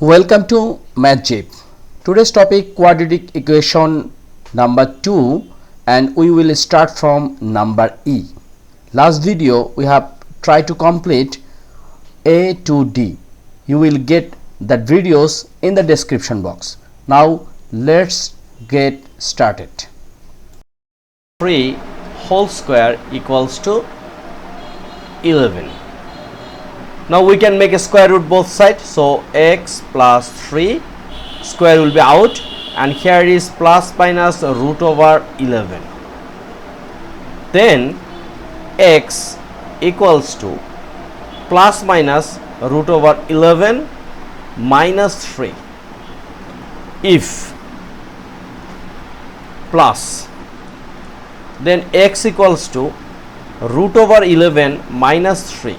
Welcome to MathZip. Today's topic quadratic equation number 2 and we will start from number E. Last video we have tried to complete A to D. You will get that videos in the description box. Now let's get started. 3 whole square equals to 11. Now we can make a square root both sides, so x plus 3 square will be out, and here is plus minus root over 11. Then x equals to plus minus root over 11 minus 3. If plus, then x equals to root over 11 minus 3.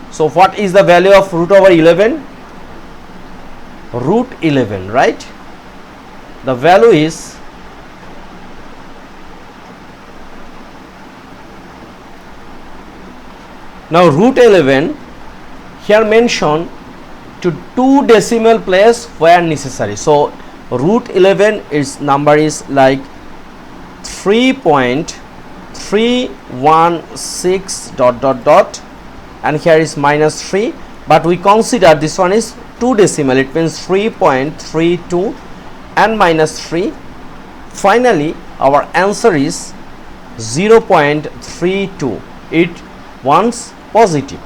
So what is the value of root over 11? Root 11, right? The value is now root 11 here mentioned to 2 decimal place where necessary. So root 11 is number is like 3.316 ... and here is minus 3, but we consider this one is 2 decimal, it means 3.32 and minus 3. Finally our answer is 0.32. It wants positive,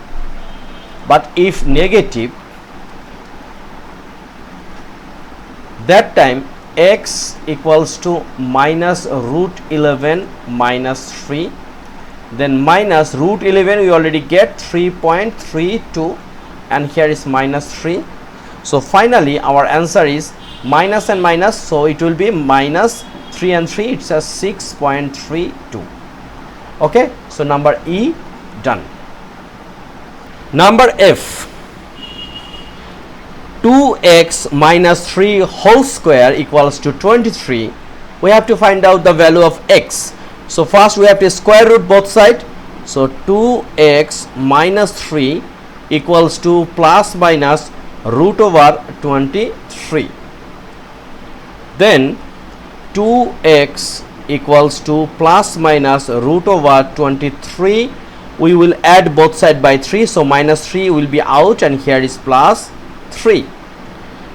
but if negative, that time x equals to minus root 11 minus 3. Then minus root 11 we already get 3.32 and here is minus 3. So finally our answer is minus and minus, so it will be minus 3 and 3, it's a 6.32. Okay, so number E done. Number F, 2x minus 3 whole square equals to 23. We have to find out the value of x. So first we have to square root both sides. So 2x minus 3 equals to plus minus root over 23. Then 2x equals to plus minus root over 23. We will add both sides by 3. So minus 3 will be out and here is plus 3.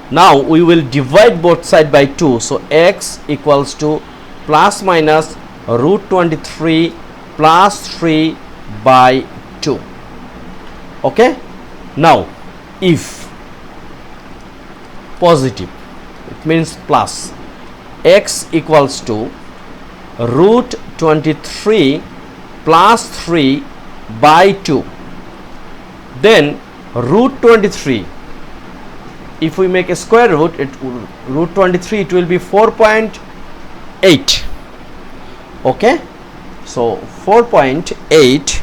Now we will divide both sides by 2. So x equals to plus minus root 23 plus 3 by 2. Okay, now if positive, it means plus, x equals to root 23 plus 3 by 2. Then root 23, if we make a square root, root 23, it will be 4.8. Okay, so 4.8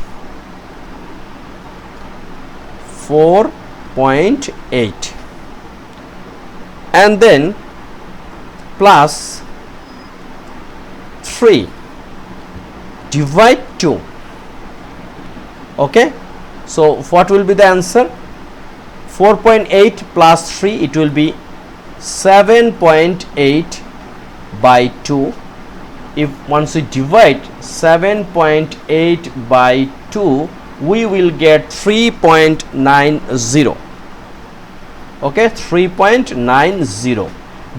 and then plus 3 divide 2. Okay, so what will be the answer? 4.8 plus 3, it will be 7.8 by 2. If once we divide 7.8 by 2, we will get 3.90. Okay, 3.90.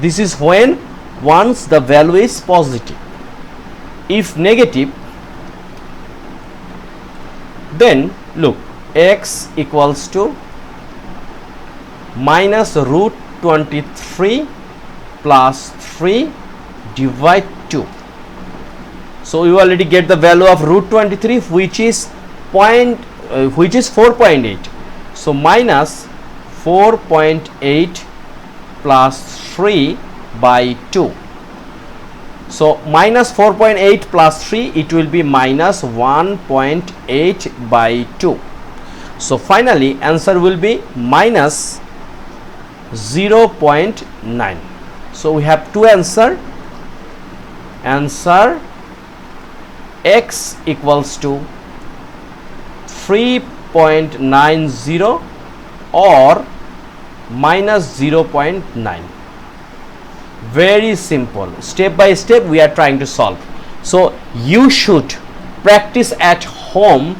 This is when once the value is positive. If negative, then look, x equals to minus root 23 plus 3 divide 2. So you already get the value of root 23, which is 4.8. So minus 4.8 plus 3 by 2. So minus 4.8 plus 3, it will be minus 1.8 by 2. So finally answer will be minus 0.9. So we have two answer. Answer x equals to 3.90 or minus 0.9. Very simple. Step by step we are trying to solve. So you should practice at home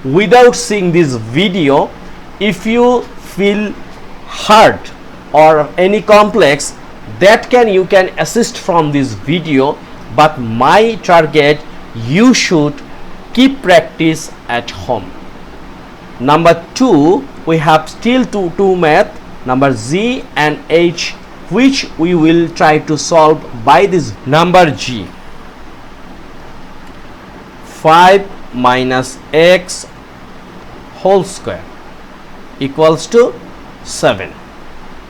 without seeing this video. If you feel hard or any complex, that you can assist from this video, but my target, you should keep practice at home. Number 2, we have still two math, number Z and H, which we will try to solve by this. Number G, 5 minus x whole square equals to 7.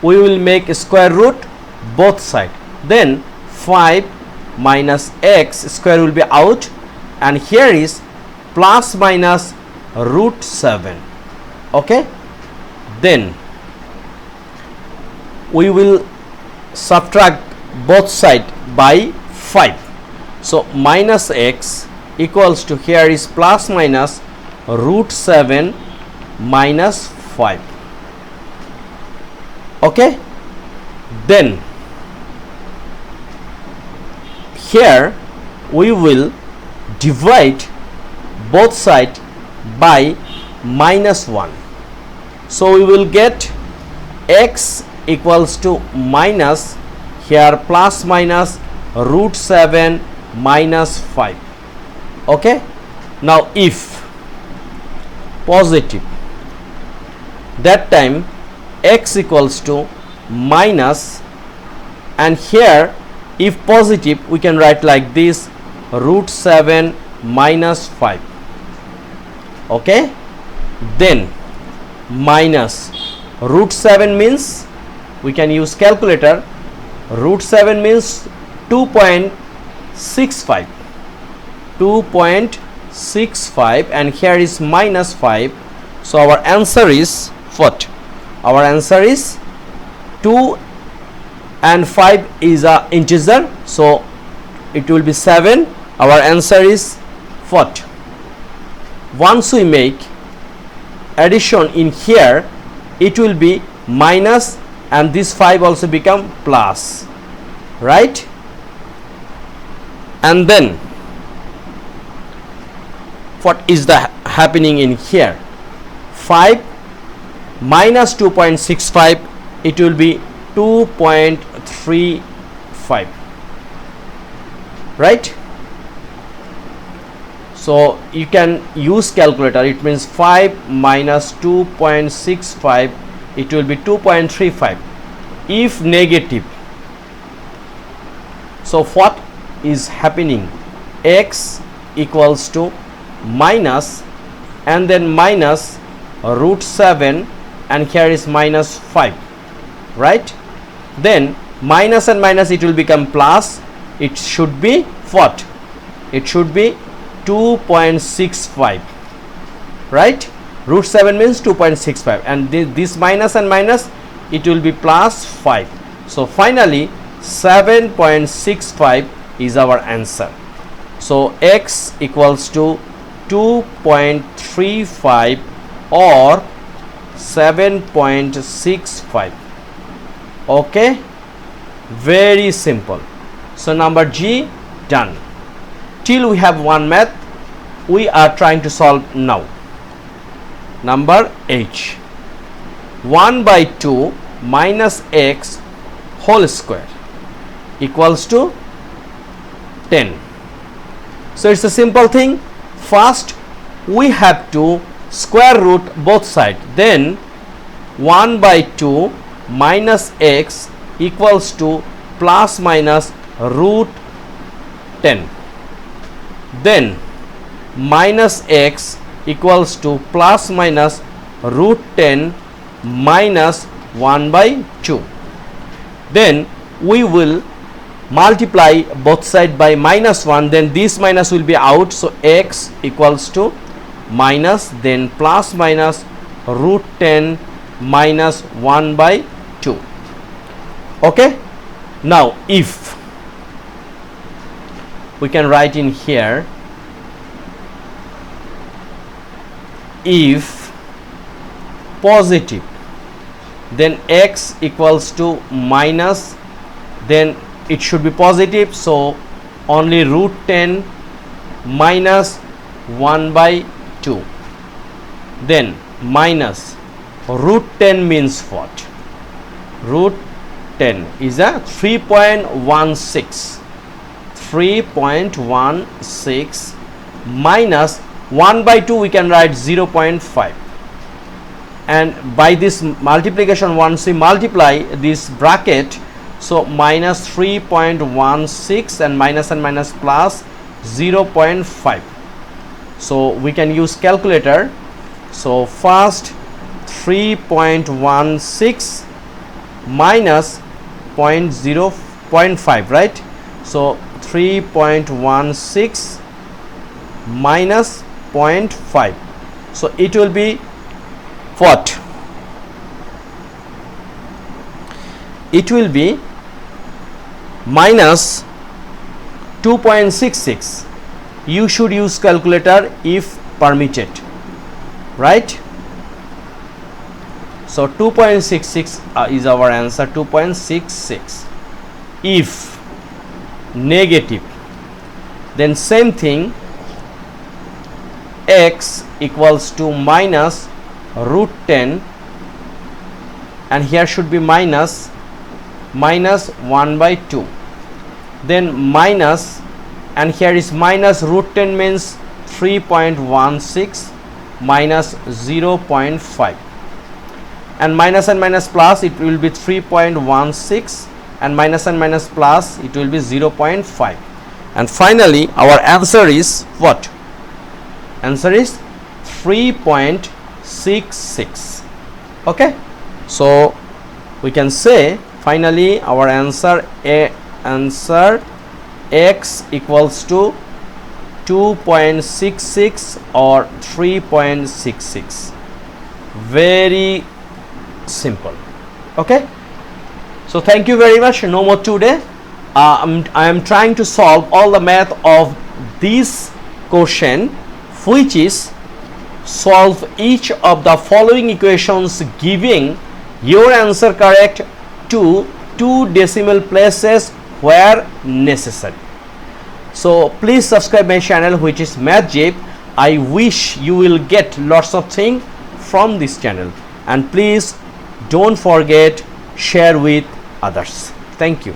We will make a square root both sides. Then 5 minus x square will be out, and here is plus minus root 7. Okay, then we will subtract both sides by 5. So minus x equals to, here is plus minus root 7 minus 5. Okay, then here we will divide both sides by minus 1. So we will get x equals to minus, here plus minus root 7 minus 5. Okay, now if positive, that time x equals to minus, and here if positive we can write like this, root 7 minus 5. Okay, then minus root 7 means we can use calculator. Root 7 means 2.65, 2.65, and here is minus 5. So our answer is what? Our answer is 2 and 5 is a integer, so it will be 7. Our answer is what? Once we make addition in here, it will be minus, and this 5 also become plus, right? And then what is the happening in here? 5 minus 2.65, it will be 2.35, right? So you can use calculator. It means 5 minus 2.65, it will be 2.35. If negative, so what is happening? X equals to minus, and then minus root 7, and here is minus 5, right? Then minus and minus, it will become plus. It should be what? It should be 2.65, right? Root 7 means 2.65, and this minus and minus, it will be plus 5. So finally 7.65 is our answer. So x equals to 2.35 or 7.65. Okay, very simple. So number G done. Till we have one math we are trying to solve now. Number H, 1 by 2 minus x whole square equals to 10. So it's a simple thing. First we have to square root both sides. Then 1 by 2 minus x equals to plus minus root 10. Then minus x equals to plus minus root 10 minus 1 by 2. Then we will multiply both sides by minus 1, then this minus will be out, so x equals to minus, then plus minus root 10 minus 1 by 2. Okay, now if we can write in here, if positive, then x equals to minus, then it should be positive, so only root 10 minus 1 by 2, then minus root 10 means what? Root 10 is a 3.16 minus 1 by 2 we can write 0.5, and by this multiplication once we multiply this bracket, so minus 3.16 and minus plus 0.5. So we can use calculator. So first 3.16 minus 0.5, right? So 3.16 minus 0.5, so it will be what? It will be minus 2.66. You should use calculator if permitted, right? So 2.66 is our answer, 2.66. If negative, then same thing, x equals to minus root 10, and here should be minus 1 by 2, then minus, and here is minus root 10 means 3.16 minus 0.5, and minus plus it will be 3.16, and minus plus it will be 0.5, and finally our answer is what? Answer is 3.66. okay, so we can say finally our answer x equals to 2.66 or 3.66. very simple. Okay, so thank you very much. No more today. I am trying to solve all the math of this question, which is solve each of the following equations giving your answer correct to 2 decimal places where necessary. So please subscribe my channel, which is MathZip. I wish you will get lots of things from this channel, and please don't forget share with others. Thank you.